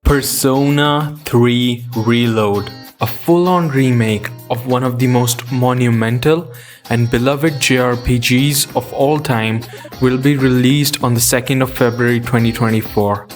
Persona 3 Reload, a full-on remake of one of the most monumental and beloved JRPGs of all time, will be released on the 2nd of February 2024.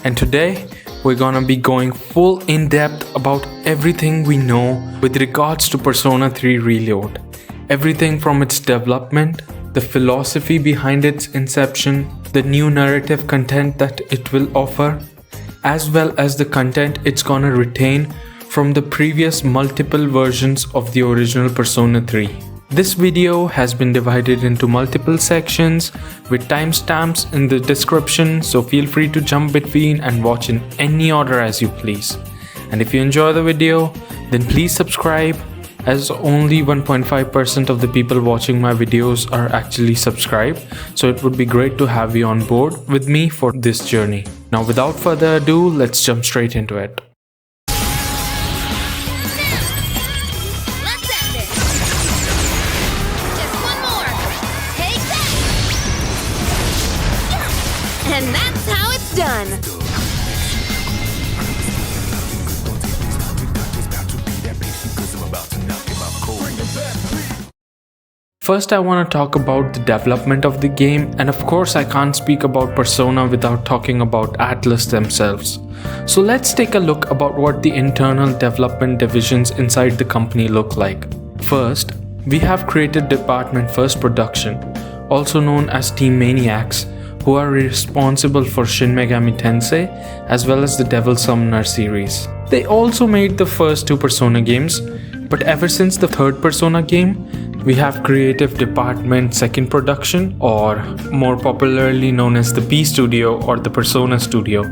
And today, we're gonna be going full in-depth about everything we know with regards to Persona 3 Reload. Everything from its development, the philosophy behind its inception, the new narrative content that it will offer, as well as the content it's gonna retain from the previous multiple versions of the original Persona 3. This video has been divided into multiple sections with timestamps in the description, so feel free to jump between and watch in any order as you please. And if you enjoy the video, then please subscribe, as only 1.5% of the people watching my videos are actually subscribed, so it would be great to have you on board with me for this journey. Now without further ado, let's jump straight into it. Let's end it! Just one more! Take that! And that's how it's done! First, I want to talk about the development of the game, and of course I can't speak about Persona without talking about Atlus themselves. So let's take a look about what the internal development divisions inside the company look like. First, we have Creative Department First Production, also known as Team Maniacs, who are responsible for Shin Megami Tensei as well as the Devil Summoner series. They also made the first two Persona games, but ever since the third Persona game, we have Creative Department Second Production, or more popularly known as the P Studio or the Persona Studio.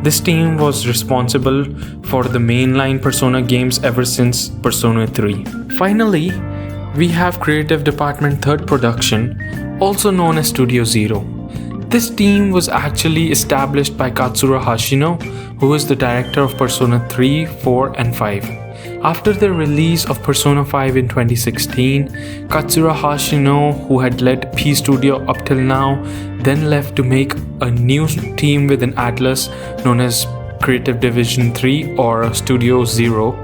This team was responsible for the mainline Persona games ever since Persona 3. Finally, we have Creative Department Third Production, also known as Studio Zero. This team was actually established by Katsura Hashino, who is the director of Persona 3, 4 and 5. After the release of Persona 5 in 2016, Katsura Hashino, who had led P Studio up till now, then left to make a new team within Atlus known as Creative Division 3 or Studio Zero,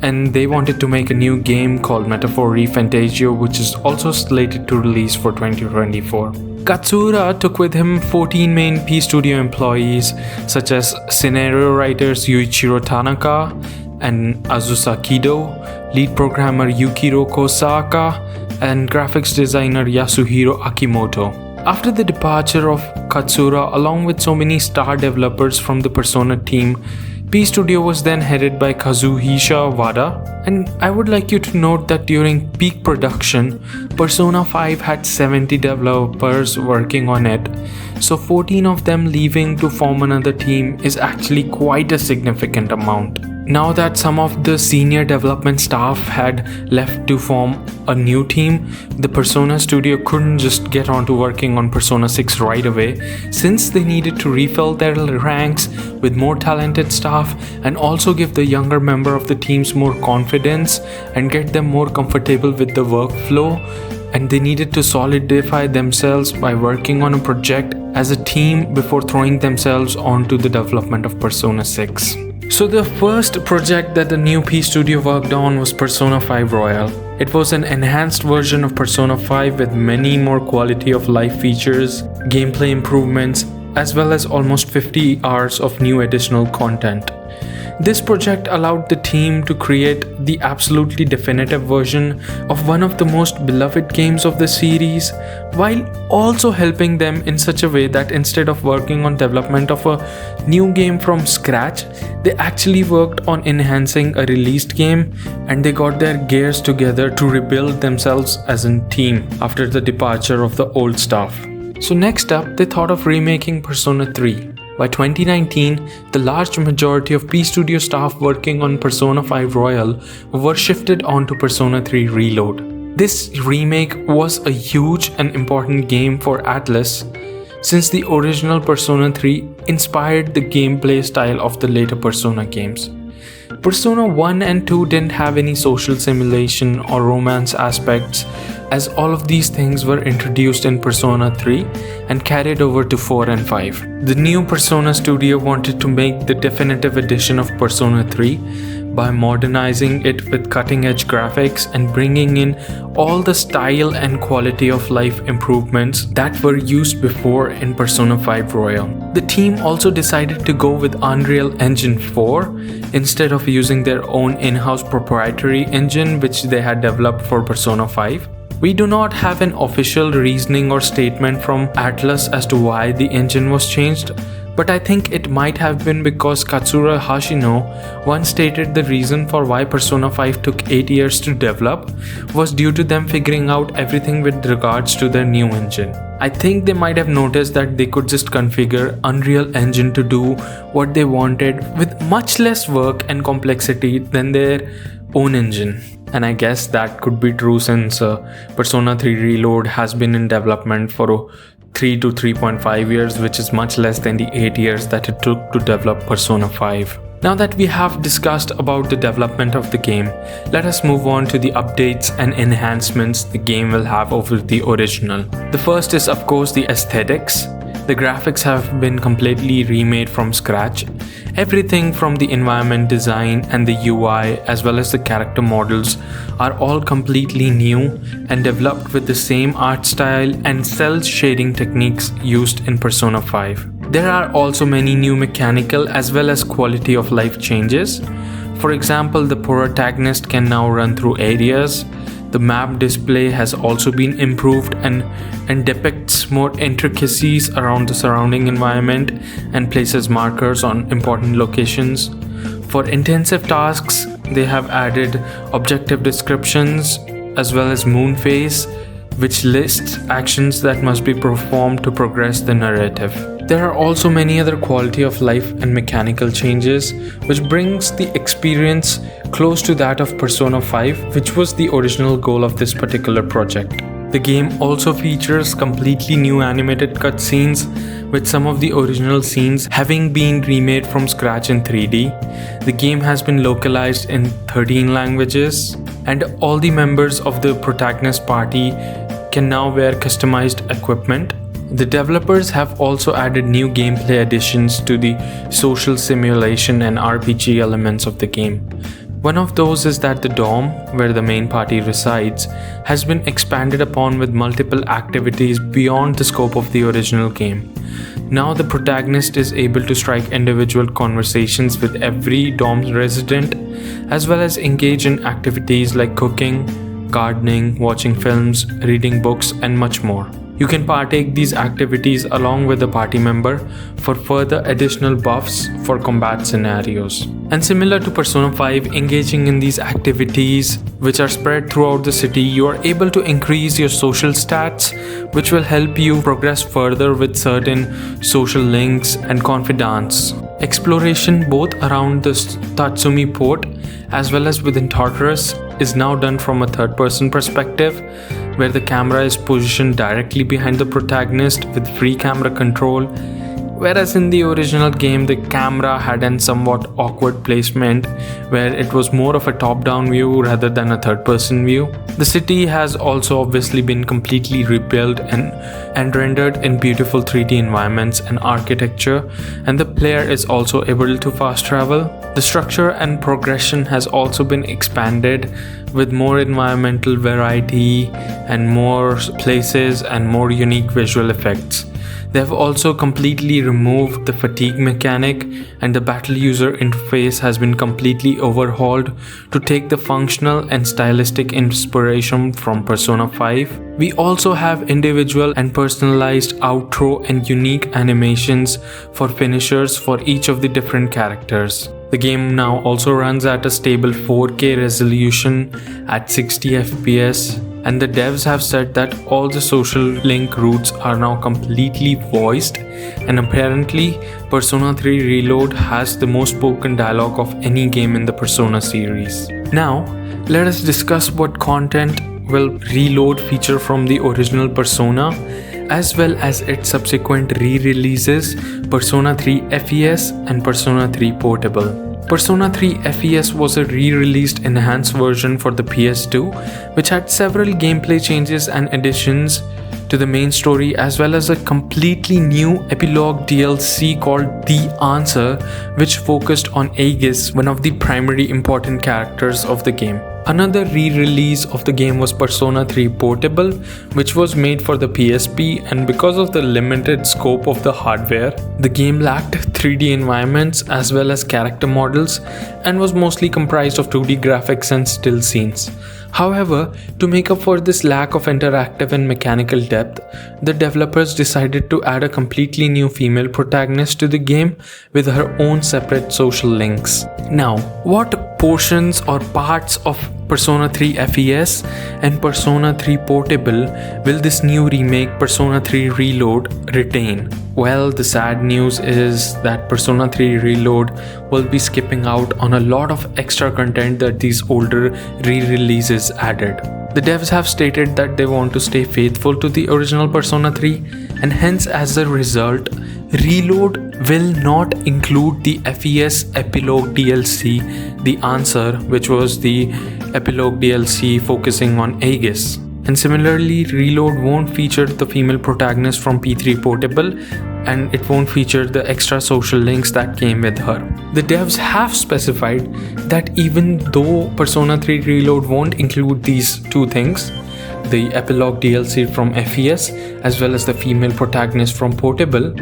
and they wanted to make a new game called Metaphor ReFantagio, which is also slated to release for 2024. Katsura took with him 14 main P Studio employees such as scenario writers Yuichiro Tanaka and Azusa Kido, lead programmer Yukiro Kosaka, and graphics designer Yasuhiro Akimoto. After the departure of Katsura, along with so many star developers from the Persona team, P Studio was then headed by Kazuhisa Wada, and I would like you to note that during peak production, Persona 5 had 70 developers working on it, so 14 of them leaving to form another team is actually quite a significant amount. Now that some of the senior development staff had left to form a new team, the Persona studio couldn't just get on to working on Persona 6 right away, since they needed to refill their ranks with more talented staff and also give the younger member of the teams more confidence and get them more comfortable with the workflow, and they needed to solidify themselves by working on a project as a team before throwing themselves onto the development of Persona 6. So the first project that the new P Studio worked on was Persona 5 Royal. It was an enhanced version of Persona 5 with many more quality of life features, gameplay improvements, as well as almost 50 hours of new additional content. This project allowed the team to create the absolutely definitive version of one of the most beloved games of the series, while also helping them in such a way that instead of working on development of a new game from scratch, they actually worked on enhancing a released game, and they got their gears together to rebuild themselves as a team after the departure of the old staff. So next up, they thought of remaking Persona 3. By 2019, the large majority of P Studio staff working on Persona 5 Royal were shifted onto Persona 3 Reload. This remake was a huge and important game for Atlus, since the original Persona 3 inspired the gameplay style of the later Persona games. Persona 1 and 2 didn't have any social simulation or romance aspects, as all of these things were introduced in Persona 3 and carried over to 4 and 5. The new Persona studio wanted to make the definitive edition of Persona 3 by modernizing it with cutting-edge graphics and bringing in all the style and quality of life improvements that were used before in Persona 5 Royal. The team also decided to go with Unreal Engine 4 instead of using their own in-house proprietary engine which they had developed for Persona 5. We do not have an official reasoning or statement from Atlus as to why the engine was changed, but I think it might have been because Katsura Hashino once stated the reason for why Persona 5 took 8 years to develop was due to them figuring out everything with regards to their new engine. I think they might have noticed that they could just configure Unreal Engine to do what they wanted with much less work and complexity than their own engine. And I guess that could be true since Persona 3 Reload has been in development for 3 to 3.5 years, which is much less than the 8 years that it took to develop Persona 5. Now that we have discussed about the development of the game, let us move on to the updates and enhancements the game will have over the original. The first is of course the aesthetics. The graphics have been completely remade from scratch. Everything from the environment design and the UI as well as the character models are all completely new and developed with the same art style and cel shading techniques used in Persona 5. There are also many new mechanical as well as quality of life changes. For example, the protagonist can now run through areas. The map display has also been improved and depicts more intricacies around the surrounding environment and places markers on important locations. For intensive tasks, they have added objective descriptions as well as moon phase, which lists actions that must be performed to progress the narrative. There are also many other quality of life and mechanical changes, which brings the experience close to that of Persona 5, which was the original goal of this particular project. The game also features completely new animated cutscenes, with some of the original scenes having been remade from scratch in 3D. The game has been localized in 13 languages, and all the members of the protagonist party can now wear customized equipment. The developers have also added new gameplay additions to the social simulation and RPG elements of the game. One of those is that the dorm, where the main party resides, has been expanded upon with multiple activities beyond the scope of the original game. Now the protagonist is able to strike individual conversations with every dorm resident, as well as engage in activities like cooking, gardening, watching films, reading books, and much more. You can partake these activities along with a party member for further additional buffs for combat scenarios. And similar to Persona 5, engaging in these activities, which are spread throughout the city, you are able to increase your social stats, which will help you progress further with certain social links and confidants. Exploration both around the Tatsumi port as well as within Tartarus is now done from a third-person perspective, where the camera is positioned directly behind the protagonist with free camera control, whereas in the original game the camera had an somewhat awkward placement where it was more of a top-down view rather than a third-person view. The city has also obviously been completely rebuilt and rendered in beautiful 3D environments and architecture, and the player is also able to fast travel. The structure and progression has also been expanded with more environmental variety and more places and more unique visual effects. They have also completely removed the fatigue mechanic, and the battle user interface has been completely overhauled to take the functional and stylistic inspiration from Persona 5. We also have individual and personalized outro and unique animations for finishers for each of the different characters. The game now also runs at a stable 4K resolution at 60 FPS, and the devs have said that all the social link routes are now completely voiced, and apparently Persona 3 Reload has the most spoken dialogue of any game in the Persona series. Now, let us discuss what content will Reload feature from the original Persona, as well as its subsequent re-releases Persona 3 FES and Persona 3 Portable. Persona 3 FES was a re-released enhanced version for the PS2, which had several gameplay changes and additions to the main story, as well as a completely new epilogue DLC called The Answer, which focused on Aegis, one of the primary important characters of the game. Another re-release of the game was Persona 3 Portable, which was made for the PSP, and because of the limited scope of the hardware, the game lacked 3D environments as well as character models and was mostly comprised of 2D graphics and still scenes. However, to make up for this lack of interactive and mechanical depth, the developers decided to add a completely new female protagonist to the game with her own separate social links. Now, what portions or parts of Persona 3 FES and Persona 3 Portable will this new remake Persona 3 Reload retain? Well, the sad news is that Persona 3 Reload will be skipping out on a lot of extra content that these older re-releases added. The devs have stated that they want to stay faithful to the original Persona 3, and hence as a result, Reload will not include the FES Epilogue DLC, The Answer, which was the Epilogue DLC focusing on Aegis. And similarly, Reload won't feature the female protagonist from P3 Portable, and it won't feature the extra social links that came with her. The devs have specified that even though Persona 3 Reload won't include these two things, the Epilogue DLC from FES as well as the female protagonist from Portable,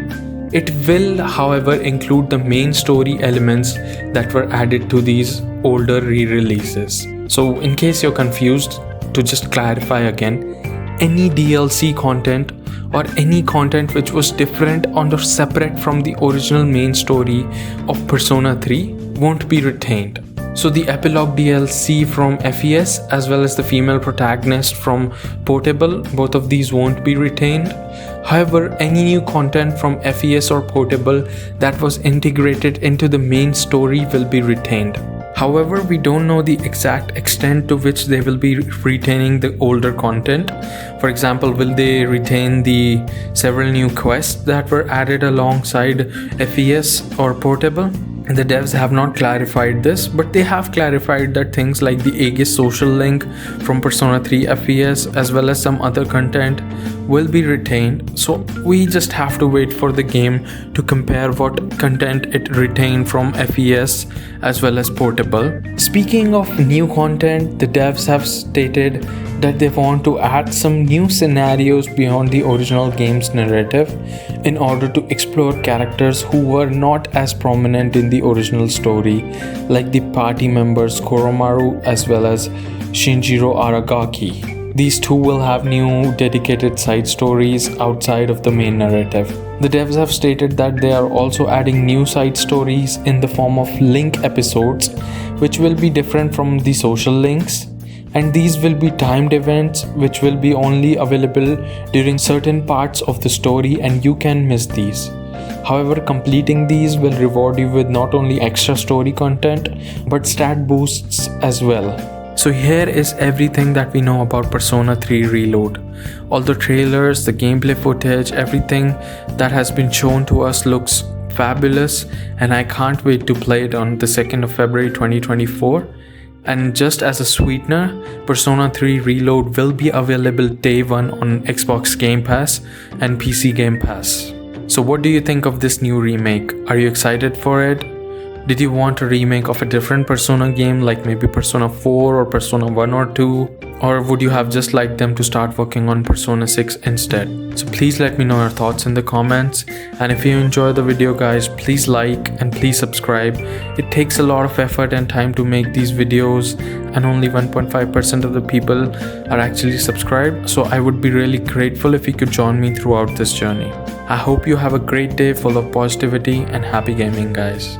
it will, however, include the main story elements that were added to these older re-releases. So in case you're confused, to just clarify again, any DLC content or any content which was different or separate from the original main story of Persona 3 won't be retained. So the Epilogue DLC from FES as well as the female protagonist from Portable, both of these won't be retained. However, any new content from FES or Portable that was integrated into the main story will be retained. However, we don't know the exact extent to which they will be retaining the older content. For example, will they retain the several new quests that were added alongside FES or Portable? The devs have not clarified this, but they have clarified that things like the Aegis social link from Persona 3 FES as well as some other content will be retained. So we just have to wait for the game to compare what content it retained from FES as well as Portable. Speaking of new content, the devs have stated that they want to add some new scenarios beyond the original game's narrative in order to explore characters who were not as prominent in the original story, like the party members Koromaru as well as Shinjiro Aragaki. These two will have new dedicated side stories outside of the main narrative. The devs have stated that they are also adding new side stories in the form of link episodes, which will be different from the social links. And these will be timed events which will be only available during certain parts of the story, and you can miss these. However, completing these will reward you with not only extra story content but stat boosts as well. So here is everything that we know about Persona 3 Reload. All the trailers, the gameplay footage, everything that has been shown to us looks fabulous, and I can't wait to play it on the 2nd of February 2024. And just as a sweetener, Persona 3 Reload will be available day one on Xbox Game Pass and PC Game Pass. So what do you think of this new remake? Are you excited for it? Did you want a remake of a different Persona game, like maybe Persona 4 or Persona 1 or 2? Or would you have just liked them to start working on Persona 6 instead? So please let me know your thoughts in the comments. And if you enjoy the video guys, please like and please subscribe. It takes a lot of effort and time to make these videos, and only 1.5% of the people are actually subscribed. So I would be really grateful if you could join me throughout this journey. I hope you have a great day full of positivity and happy gaming guys.